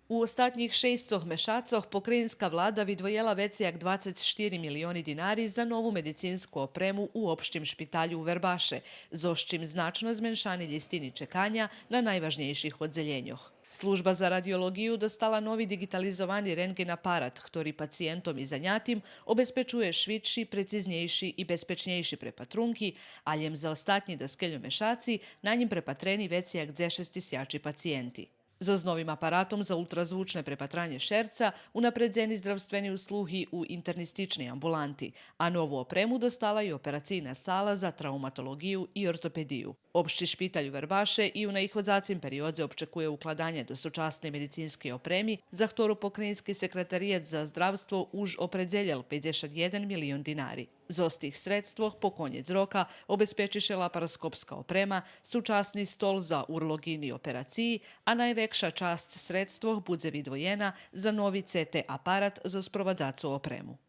U ostatnich 6 mešacoh pokrajinska vlada vidvojela već jak 24 milioni dinari za novu medicinsku opremu u opštim špitalju u Verbaše, zoščim značno zmenšani ljestini čekanja na najvažnejših odzeljenjoh. Služba za radiologiju dostala novi digitalizovani rentgen aparat, ktorý pacijentom i zanjatim obezpečuje švitši, preciznejši i bezpečnejši prepatrunki, a ljem za ostatnji da skelju mešaci na njim prepatreni već jak 6 sjači pacijenti. Z novim aparatom za ultrazvučne prepatranje šerca unapredzeni zdravstveni usluhi u internistični ambulanti, a novu opremu dostala i operacijna sala za traumatologiju i ortopediju. Opšti špitalj u Verbaše i u najhodzacim periodze občekuje ukladanje do sučasne medicinske opremi, za ktoru pokrajinski sekretarijet za zdravstvo už opredzeljel 51 milion dinari. Z ostih sredstvoh po konjec roka obezpečiše laparoskopska oprema, sučasni stol za urologini operaciji, a najvekša čast sredstvoh budze vidvojena za novi CT aparat za sprovadzacu opremu.